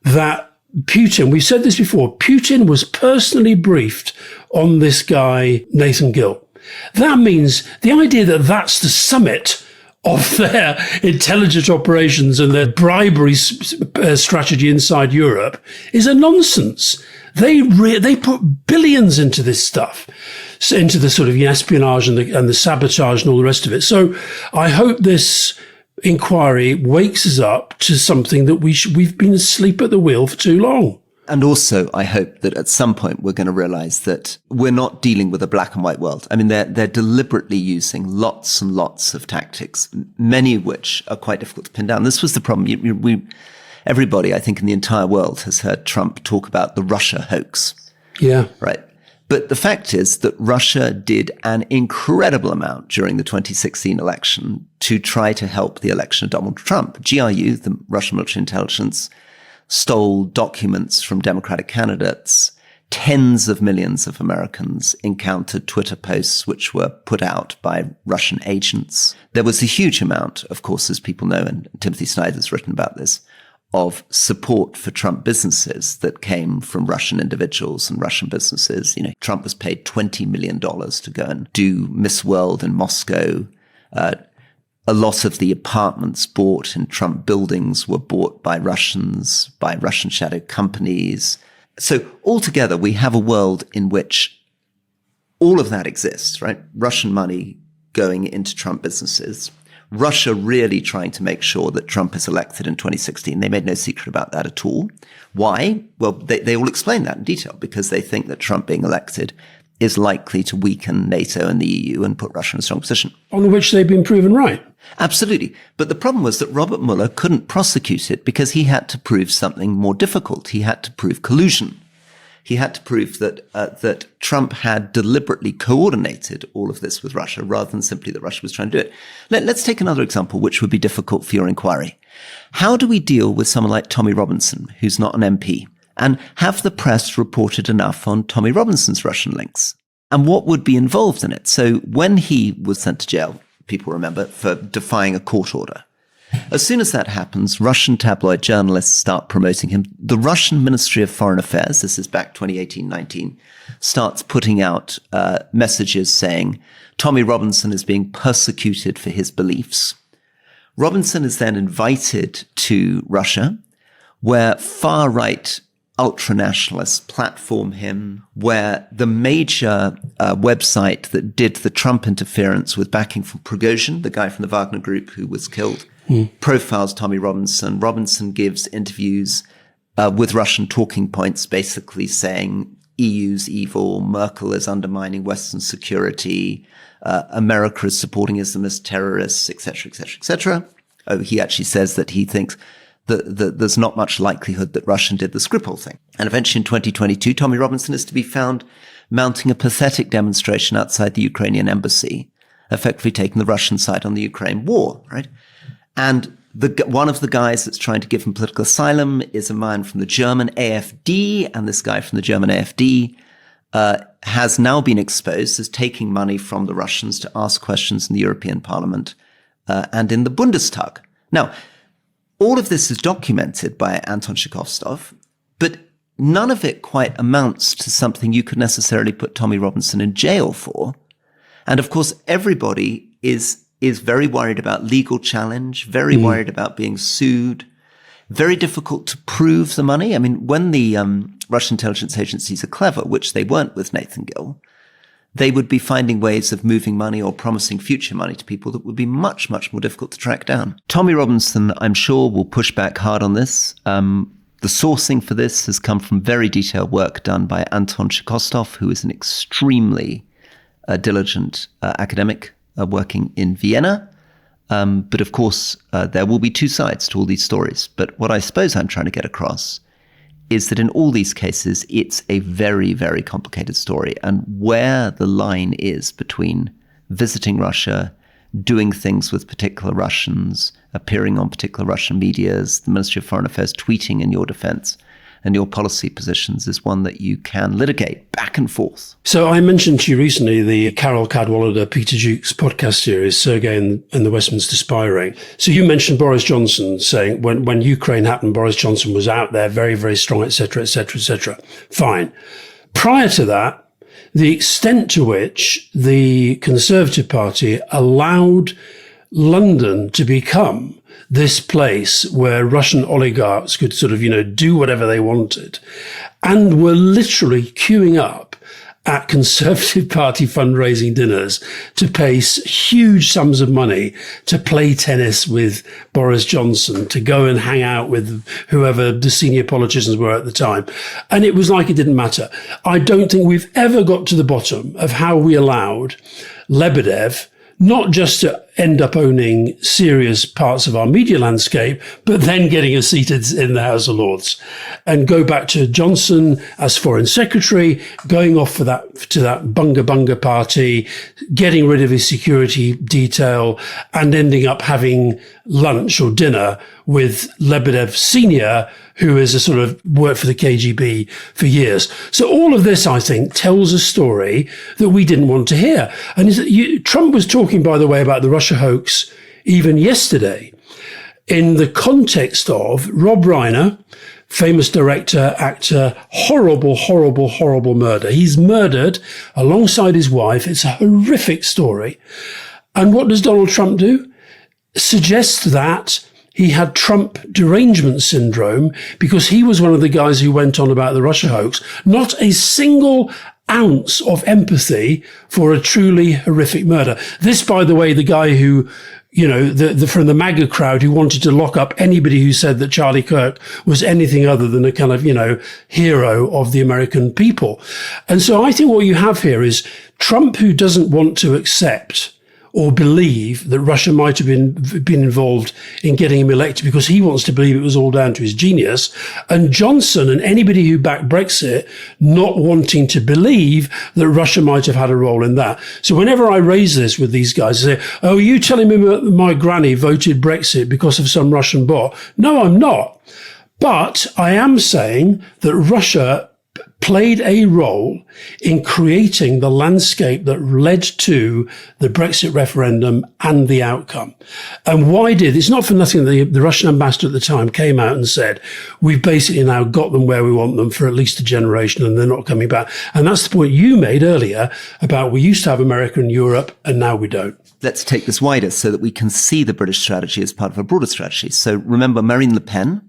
that Putin, we've said this before, Putin was personally briefed on this guy, Nathan Gill. That means the idea that that's the summit of their intelligence operations and their bribery strategy inside Europe is a nonsense. They put billions into this stuff, into the sort of espionage and the sabotage and all the rest of it. So I hope this inquiry wakes us up to something that we've been asleep at the wheel for too long. And also, I hope that at some point we're going to realize that we're not dealing with a black and white world. I mean, they're deliberately using lots and lots of tactics, many of which are quite difficult to pin down. This was the problem. Everybody, I think, in the entire world has heard Trump talk about the Russia hoax. Yeah. Right. But the fact is that Russia did an incredible amount during the 2016 election to try to help the election of Donald Trump. GRU, the Russian military intelligence, stole documents from Democratic candidates. Tens of millions of Americans encountered Twitter posts which were put out by Russian agents. There was a huge amount, of course, as people know, and Timothy Snyder's written about this, of support for Trump businesses that came from Russian individuals and Russian businesses. Trump was paid $20 million to go and do Miss World in Moscow. A lot of the apartments bought in Trump buildings were bought by Russians, by Russian shadow companies. So altogether, we have a world in which all of that exists, right? Russian money going into Trump businesses. Russia really trying to make sure that Trump is elected in 2016. They made no secret about that at all. Why? Well, they all explain that in detail, because they think that Trump being elected is likely to weaken NATO and the EU and put Russia in a strong position. On which they've been proven right. Absolutely. But the problem was that Robert Mueller couldn't prosecute it because he had to prove something more difficult. He had to prove collusion. He had to prove that Trump had deliberately coordinated all of this with Russia rather than simply that Russia was trying to do it. Let's take another example, which would be difficult for your inquiry. How do we deal with someone like Tommy Robinson, who's not an MP? And have the press reported enough on Tommy Robinson's Russian links? And what would be involved in it? So when he was sent to jail, people remember, for defying a court order, as soon as that happens, Russian tabloid journalists start promoting him. The Russian Ministry of Foreign Affairs, this is back 2018-19, starts putting out messages saying Tommy Robinson is being persecuted for his beliefs. Robinson is then invited to Russia, where far-right ultra-nationalists platform him, where the major website that did the Trump interference with backing from Prigozhin, the guy from the Wagner Group who was killed, profiles Tommy Robinson. Robinson gives interviews with Russian talking points, basically saying EU's evil, Merkel is undermining Western security, America is supporting Islamist terrorists, etc., etc., etc. Oh, he actually says that he thinks that there's not much likelihood that Russia did the Skripal thing. And eventually in 2022, Tommy Robinson is to be found mounting a pathetic demonstration outside the Ukrainian embassy, effectively taking the Russian side on the Ukraine war, right? And one of the guys that's trying to give him political asylum is a man from the German AfD, and this guy from the German AfD has now been exposed as taking money from the Russians to ask questions in the European Parliament and in the Bundestag. Now, all of this is documented by Anton Chikostov, but none of it quite amounts to something you could necessarily put Tommy Robinson in jail for. And of course, everybody is very worried about legal challenge, very worried about being sued, very difficult to prove the money. I mean, when the Russian intelligence agencies are clever, which they weren't with Nathan Gill, they would be finding ways of moving money or promising future money to people that would be much, much more difficult to track down. Tommy Robinson, I'm sure, will push back hard on this. The sourcing for this has come from very detailed work done by Anton Chikostov, who is an extremely diligent academic working in Vienna. But of course, there will be two sides to all these stories. But what I suppose I'm trying to get across is that in all these cases, it's a very, very complicated story. And where the line is between visiting Russia, doing things with particular Russians, appearing on particular Russian medias, the Ministry of Foreign Affairs tweeting in your defense, and your policy positions is one that you can litigate back and forth. So I mentioned to you recently the Carol Cadwallader, Peter Duke's podcast series, Sergei and the Westminster Spy Ring. So you mentioned Boris Johnson saying when Ukraine happened, Boris Johnson was out there very, very strong, etc., etc., etc. Fine. Prior to that, the extent to which the Conservative Party allowed London to become this place where Russian oligarchs could sort of, do whatever they wanted and were literally queuing up at Conservative Party fundraising dinners to pay huge sums of money to play tennis with Boris Johnson, to go and hang out with whoever the senior politicians were at the time. And it was like it didn't matter. I don't think we've ever got to the bottom of how we allowed Lebedev not just to end up owning serious parts of our media landscape, but then getting us seated in the House of Lords, and go back to Johnson as Foreign Secretary, going off to that bunga bunga party, getting rid of his security detail, and ending up having lunch or dinner with Lebedev Senior, who is a sort of worked for the KGB for years. So all of this, I think, tells a story that we didn't want to hear. And Trump was talking, by the way, about the Russia hoax even yesterday in the context of Rob Reiner, famous director, actor, horrible, horrible, horrible murder. He's murdered alongside his wife. It's a horrific story. And what does Donald Trump do? Suggests that he had Trump derangement syndrome because he was one of the guys who went on about the Russia hoax. Not a single ounce of empathy for a truly horrific murder. This, by the way, the guy who, from the MAGA crowd who wanted to lock up anybody who said that Charlie Kirk was anything other than a kind of, hero of the American people. And so I think what you have here is Trump, who doesn't want to accept or believe that Russia might have been involved in getting him elected because he wants to believe it was all down to his genius, and Johnson and anybody who backed Brexit not wanting to believe that Russia might have had a role in that. So whenever I raise this with these guys, they say, "Oh, are you telling me my granny voted Brexit because of some Russian bot?" No, I'm not. But I am saying that Russia played a role in creating the landscape that led to the Brexit referendum and the outcome. And why it's not for nothing that the Russian ambassador at the time came out and said, we've basically now got them where we want them for at least a generation and they're not coming back. And that's the point you made earlier about we used to have America and Europe and now we don't. Let's take this wider so that we can see the British strategy as part of a broader strategy. So remember Marine Le Pen,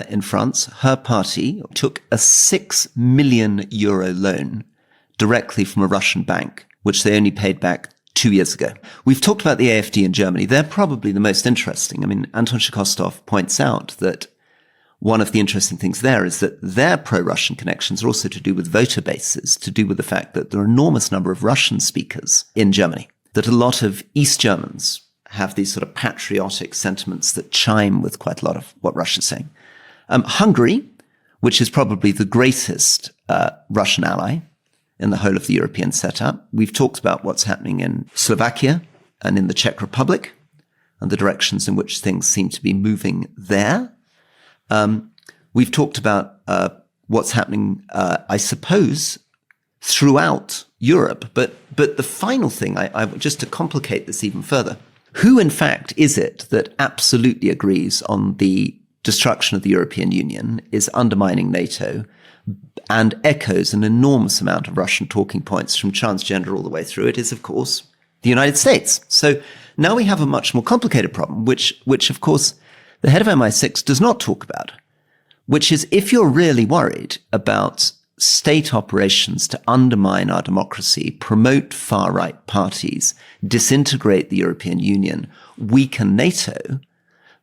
in France, her party took a €6 million loan directly from a Russian bank, which they only paid back 2 years ago. We've talked about the AfD in Germany. They're probably the most interesting. I mean, Anton Chikostov points out that one of the interesting things there is that their pro-Russian connections are also to do with voter bases, to do with the fact that there are an enormous number of Russian speakers in Germany, that a lot of East Germans have these sort of patriotic sentiments that chime with quite a lot of what Russia's saying. Hungary, which is probably the greatest Russian ally in the whole of the European setup. We've talked about what's happening in Slovakia and in the Czech Republic and the directions in which things seem to be moving there. We've talked about what's happening, I suppose, throughout Europe. But the final thing, I just to complicate this even further, who in fact is it that absolutely agrees on the destruction of the European Union, is undermining NATO, and echoes an enormous amount of Russian talking points from transgender all the way through? It is, of course, the United States. So now we have a much more complicated problem, which of course, the head of MI6 does not talk about, which is if you're really worried about state operations to undermine our democracy, promote far-right parties, disintegrate the European Union, weaken NATO,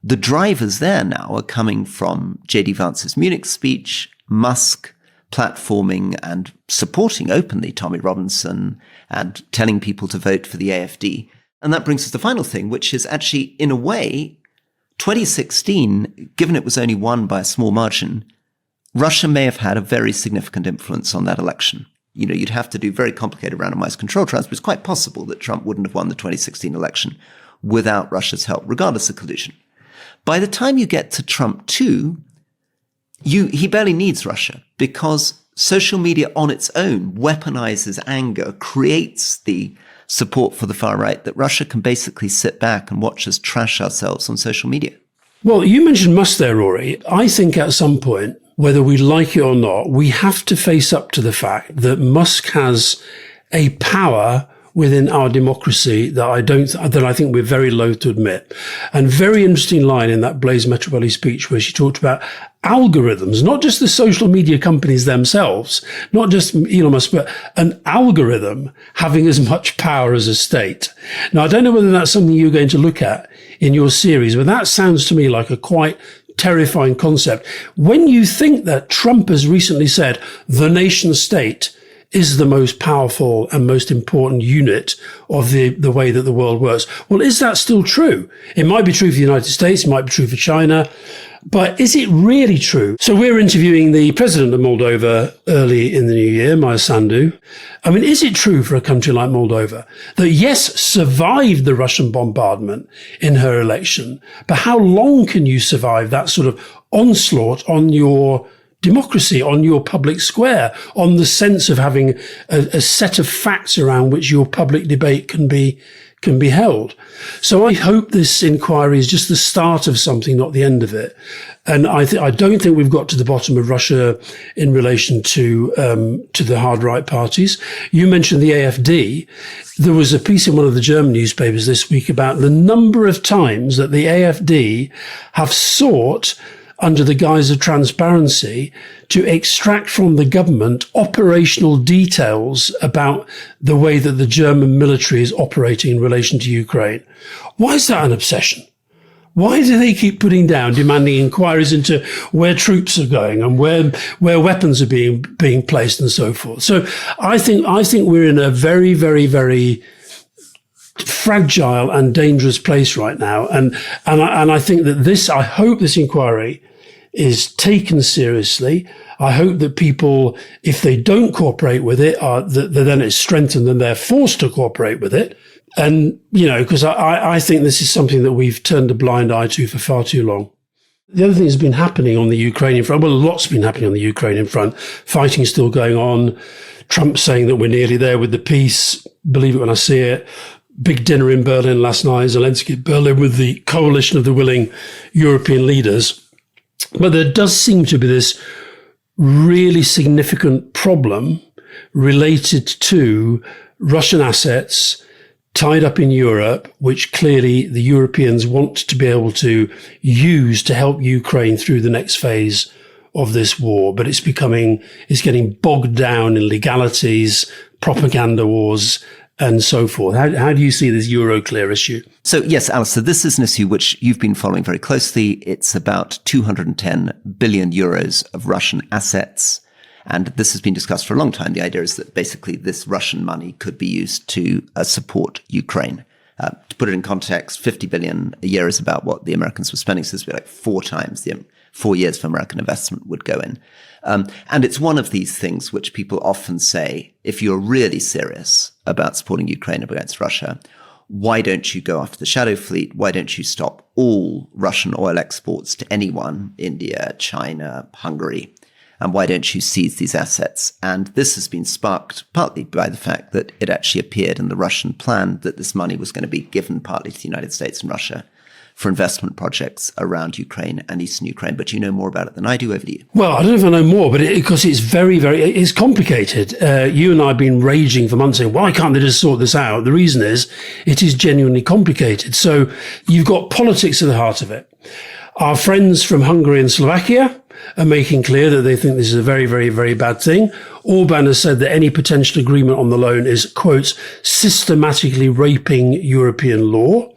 the drivers there now are coming from J.D. Vance's Munich speech, Musk platforming and supporting openly Tommy Robinson and telling people to vote for the AfD. And that brings us to the final thing, which is actually, in a way, 2016, given it was only won by a small margin, Russia may have had a very significant influence on that election. You know, you'd have to do very complicated randomized control trials, but it's quite possible that Trump wouldn't have won the 2016 election without Russia's help, regardless of collusion. By the time you get to Trump 2, he barely needs Russia, because social media on its own weaponizes anger, creates the support for the far right that Russia can basically sit back and watch us trash ourselves on social media. Well, you mentioned Musk there, Rory. I think at some point, whether we like it or not, we have to face up to the fact that Musk has a power within our democracy that I think we're very loath to admit. And very interesting line in that Blaise Metrovelli speech where she talked about algorithms, not just the social media companies themselves, not just Elon Musk, but an algorithm having as much power as a state. Now, I don't know whether that's something you're going to look at in your series, but that sounds to me like a quite terrifying concept. When you think that Trump has recently said the nation state is the most powerful and most important unit of the way that the world works. Well, is that still true? It might be true for the United States, it might be true for China, but is it really true? So we're interviewing the president of Moldova early in the new year, Maya Sandu. I mean, is it true for a country like Moldova that, yes, survived the Russian bombardment in her election, but how long can you survive that sort of onslaught on your democracy, on your public square, on the sense of having a set of facts around which your public debate can be held? So I hope this inquiry is just the start of something, not the end of it. And I don't think we've got to the bottom of Russia in relation to the hard right parties. You mentioned the AfD. There was a piece in one of the German newspapers this week about the number of times that the AfD have sought, under the guise of transparency, to extract from the government operational details about the way that the German military is operating in relation to Ukraine. Why is that an obsession? Why do they keep putting down, demanding inquiries into where troops are going and where weapons are being placed and so forth? So I think we're in a very, very, very fragile and dangerous place right now. And I think that I hope this inquiry is taken seriously. I hope that people, if they don't cooperate with it, that then it's strengthened and they're forced to cooperate with it. And, you know, because I think this is something that we've turned a blind eye to for far too long. The other thing that's been happening on the Ukrainian front, well, a lot's been happening on the Ukrainian front. Fighting still going on. Trump saying that we're nearly there with the peace. Believe it when I see it. Big dinner in Berlin last night. Zelensky at Berlin with the coalition of the willing European leaders. But there does seem to be this really significant problem related to Russian assets tied up in Europe, which clearly the Europeans want to be able to use to help Ukraine through the next phase of this war. But it's getting bogged down in legalities, propaganda wars, and so forth. How do you see this Euroclear issue? So yes, Alastair, this is an issue which you've been following very closely. It's about 210 billion euros of Russian assets. And this has been discussed for a long time. The idea is that basically this Russian money could be used to support Ukraine. To put it in context, 50 billion a year is about what the Americans were spending. So this would be like 4 times the 4 years of American investment would go in. And it's one of these things which people often say, if you're really serious about supporting Ukraine against Russia, why don't you go after the shadow fleet? Why don't you stop all Russian oil exports to anyone, India, China, Hungary? And why don't you seize these assets? And this has been sparked partly by the fact that it actually appeared in the Russian plan that this money was going to be given partly to the United States and Russia for investment projects around Ukraine and eastern Ukraine. But you know more about it than I do. Over to you. Well, I don't know if I know more, but because it's it's complicated. You and I have been raging for months saying, why can't they just sort this out? The reason is it is genuinely complicated. So you've got politics at the heart of it. Our friends from Hungary and Slovakia are making clear that they think this is a very, very, very bad thing. Orban has said that any potential agreement on the loan is, quote, systematically raping European law.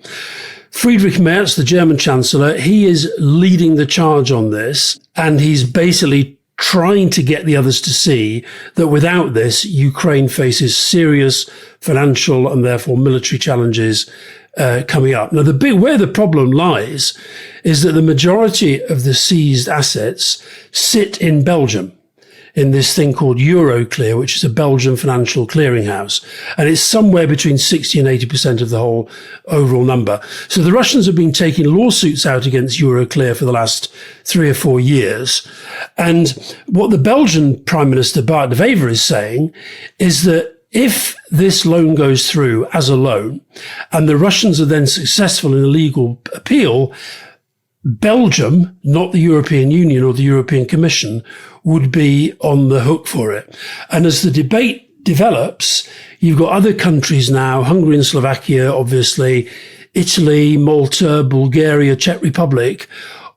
Friedrich Merz, the German Chancellor, he is leading the charge on this, and he's basically trying to get the others to see that without this, Ukraine faces serious financial and therefore military challenges coming up. Now, where the problem lies is that the majority of the seized assets sit in Belgium, in this thing called Euroclear, which is a Belgian financial clearinghouse. And it's somewhere between 60 and 80% of the whole overall number. So the Russians have been taking lawsuits out against Euroclear for the last 3 or 4 years. And what the Belgian Prime Minister Bart de Wever is saying is that if this loan goes through as a loan and the Russians are then successful in a legal appeal, Belgium, not the European Union or the European Commission, would be on the hook for it. And as the debate develops, you've got other countries now, Hungary and Slovakia, obviously, Italy, Malta, Bulgaria, Czech Republic,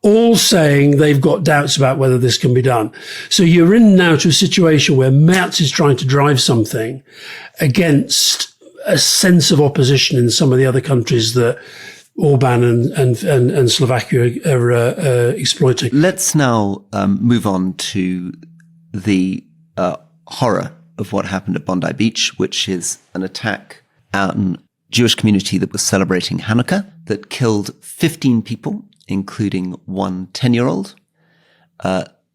all saying they've got doubts about whether this can be done. So you're in now to a situation where Merz is trying to drive something against a sense of opposition in some of the other countries that Orban and Slovakia are exploiting. Let's now move on to the horror of what happened at Bondi Beach, which is an attack on a Jewish community that was celebrating Hanukkah that killed 15 people, including one 10-year-old.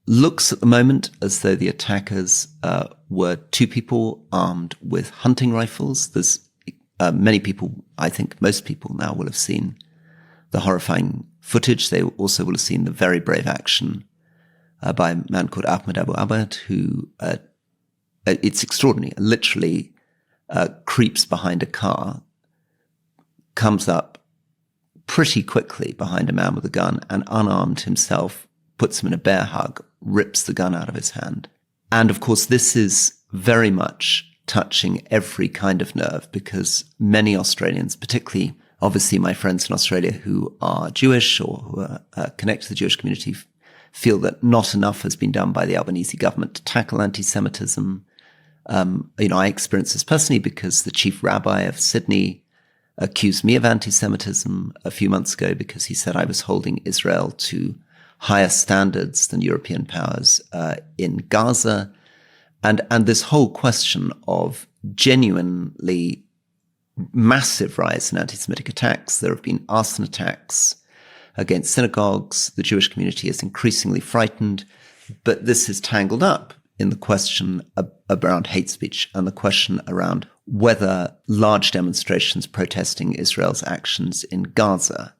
Looks at the moment as though the attackers were 2 people armed with hunting rifles. There's many people, I think most people now will have seen the horrifying footage. They also will have seen the very brave action by a man called Ahmed Abu Abad, who, it's extraordinary, literally creeps behind a car, comes up pretty quickly behind a man with a gun and unarmed himself, puts him in a bear hug, rips the gun out of his hand. And of course, this is very much touching every kind of nerve, because many Australians, particularly obviously my friends in Australia who are Jewish or who are connected to the Jewish community, feel that not enough has been done by the Albanese government to tackle anti-Semitism. I experienced this personally because the chief rabbi of Sydney accused me of anti-Semitism a few months ago because he said I was holding Israel to higher standards than European powers in Gaza. And this whole question of genuinely massive rise in anti-Semitic attacks. There have been arson attacks against synagogues. The Jewish community is increasingly frightened. But this is tangled up in the question around hate speech and the question around whether large demonstrations protesting Israel's actions in Gaza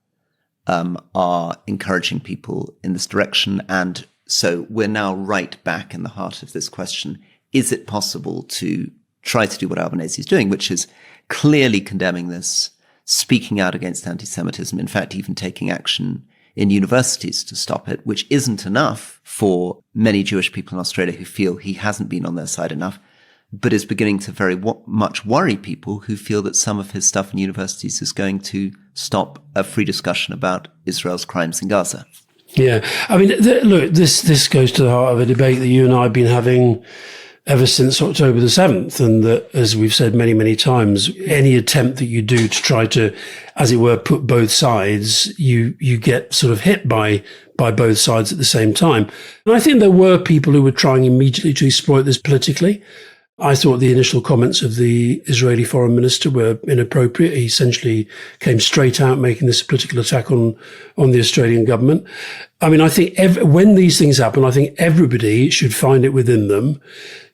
are encouraging people in this direction. And so we're now right back in the heart of this question. Is it possible to try to do what Albanese is doing, which is clearly condemning this, speaking out against anti-Semitism, in fact, even taking action in universities to stop it, which isn't enough for many Jewish people in Australia who feel he hasn't been on their side enough, but is beginning to very much worry people who feel that some of his stuff in universities is going to stop a free discussion about Israel's crimes in Gaza. Yeah. I mean, look, this goes to the heart of a debate that you and I have been having ever since October the 7th. And that, as we've said many, many times, any attempt that you do to try to, as it were, put both sides, you get sort of hit by both sides at the same time. And I think there were people who were trying immediately to exploit this politically. I thought the initial comments of the Israeli foreign minister were inappropriate. He essentially came straight out making this a political attack on the Australian government. I mean, I think when these things happen, I think everybody should find it within them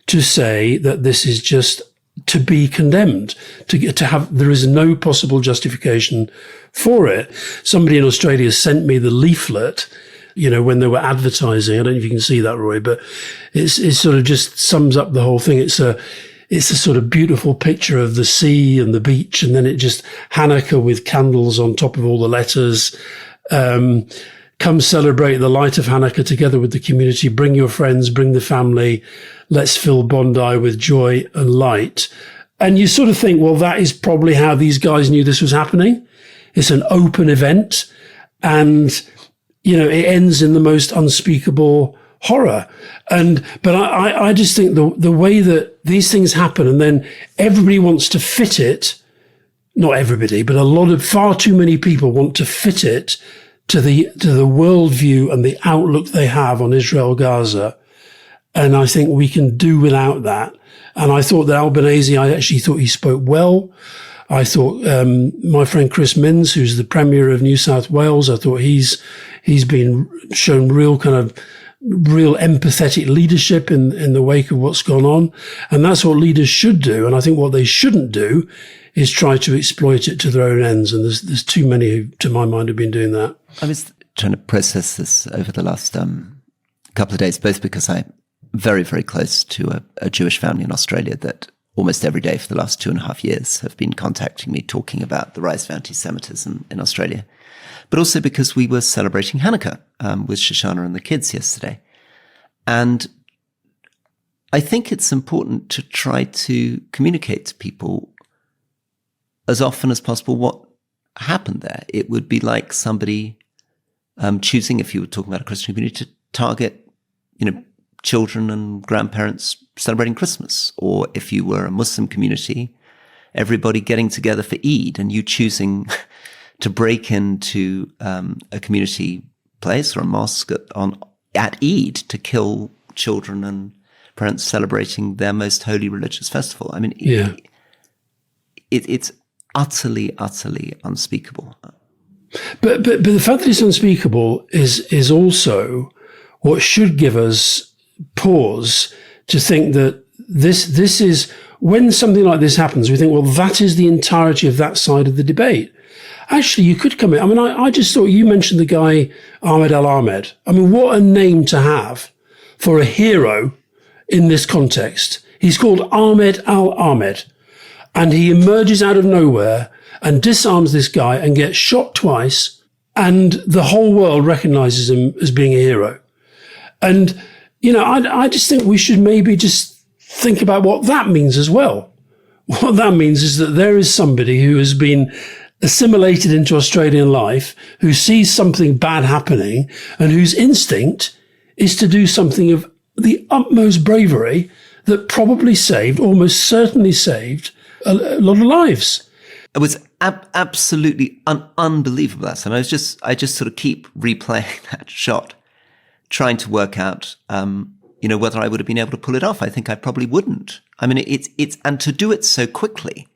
to say that this is just to be condemned, there is no possible justification for it. Somebody in Australia sent me the leaflet, when they were advertising. I don't know if you can see that, Roy, but it sort of just sums up the whole thing. It's a sort of beautiful picture of the sea and the beach, and then it just Hanukkah with candles on top of all the letters. Come celebrate the light of Hanukkah together with the community. Bring your friends, bring the family. Let's fill Bondi with joy and light. And you sort of think, well, that is probably how these guys knew this was happening. It's an open event, and, it ends in the most unspeakable horror. But I just think the way that these things happen, and then everybody wants to fit it, not everybody, but far too many people want to fit it to the worldview and the outlook they have on Israel, Gaza. And I think we can do without that. And I thought that Albanese, I actually thought he spoke well. I thought my friend Chris Minns, who's the Premier of New South Wales, I thought he's been shown real empathetic leadership in the wake of what's gone on. And that's what leaders should do. And I think what they shouldn't do is try to exploit it to their own ends. And there's too many who, to my mind, have been doing that. I was trying to process this over the last couple of days, both because I'm very, very close to a Jewish family in Australia that almost every day for the last 2.5 years have been contacting me, talking about the rise of anti-Semitism in Australia. But also because we were celebrating Hanukkah with Shoshana and the kids yesterday. And I think it's important to try to communicate to people as often as possible what happened there. It would be like somebody choosing, if you were talking about a Christian community, to target, children and grandparents celebrating Christmas. Or if you were a Muslim community, everybody getting together for Eid and you choosing to break into a community place or a mosque at Eid to kill children and parents celebrating their most holy religious festival. I mean, it's utterly, utterly unspeakable. But the fact that it's unspeakable is also what should give us pause to think that this is, when something like this happens, we think, well, that is the entirety of that side of the debate. Actually, you could come in. I mean, I just thought you mentioned the guy, Ahmed Al-Ahmed. I mean, what a name to have for a hero in this context. He's called Ahmed Al-Ahmed, and he emerges out of nowhere and disarms this guy and gets shot twice, and the whole world recognizes him as being a hero. And, I just think we should maybe just think about what that means as well. What that means is that there is somebody who has been assimilated into Australian life, who sees something bad happening, and whose instinct is to do something of the utmost bravery that probably almost certainly saved a lot of lives. It was absolutely unbelievable. And I just sort of keep replaying that shot, trying to work out, whether I would have been able to pull it off. I think I probably wouldn't. I mean, and to do it so quickly.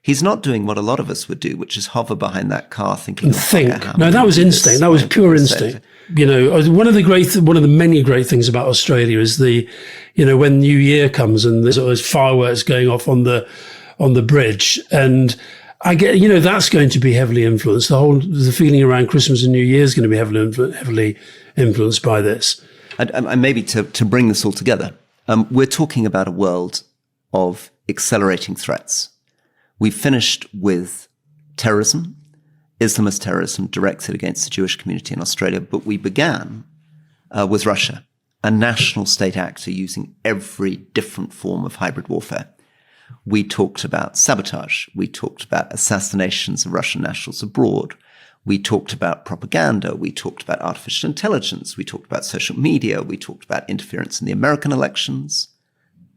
He's not doing what a lot of us would do, which is hover behind that car thinking. No, that was instinct. That was pure instinct. One of the many great things about Australia is when New Year comes and there's always fireworks going off on the bridge, and I get, that's going to be heavily influenced. The feeling around Christmas and New Year is going to be heavily influenced by this. And maybe to bring this all together, we're talking about a world of accelerating threats. We finished with terrorism, Islamist terrorism directed against the Jewish community in Australia, but we began with Russia, a national state actor using every different form of hybrid warfare. We talked about sabotage. We talked about assassinations of Russian nationals abroad. We talked about propaganda. We talked about artificial intelligence. We talked about social media. We talked about interference in the American elections,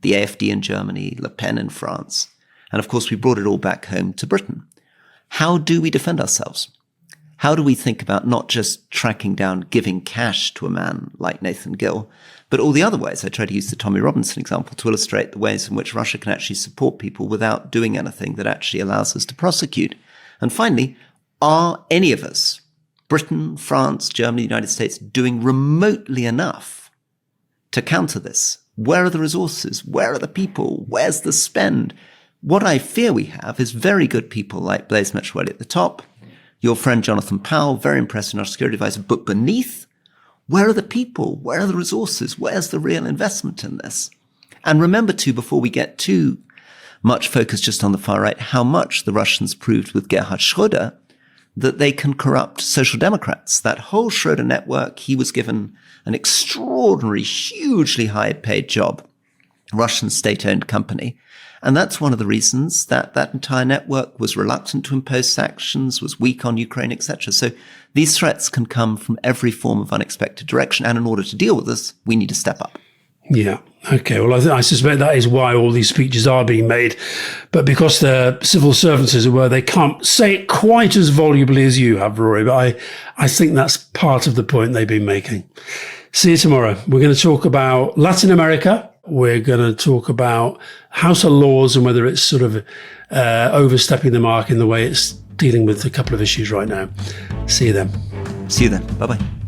the AfD in Germany, Le Pen in France. And of course, we brought it all back home to Britain. How do we defend ourselves? How do we think about not just tracking down, giving cash to a man like Nathan Gill, but all the other ways? I try to use the Tommy Robinson example to illustrate the ways in which Russia can actually support people without doing anything that actually allows us to prosecute. And finally, are any of us, Britain, France, Germany, the United States, doing remotely enough to counter this? Where are the resources? Where are the people? Where's the spend? What I fear we have is very good people like Blaise Metroelli at the top, your friend Jonathan Powell, very impressive national security advisor, but beneath, Where are the people? Where are the resources? Where's the real investment in this? And remember too, before we get too much focus just on the far right, how much the Russians proved with Gerhard Schröder that they can corrupt social democrats. That whole Schröder network, he was given an extraordinary, hugely high paid job, Russian state-owned company. And that's one of the reasons that that entire network was reluctant to impose sanctions, was weak on Ukraine, etc. So these threats can come from every form of unexpected direction. And in order to deal with this, we need to step up. Yeah. Okay. Well, I suspect that is why all these speeches are being made. But because they're civil servants, as it were, they can't say it quite as volubly as you have, Rory. But I think that's part of the point they've been making. See you tomorrow. We're going to talk about Latin America. We're going to talk about House of Lords and whether it's sort of overstepping the mark in the way it's dealing with a couple of issues right now. See you then. See you then. Bye-bye.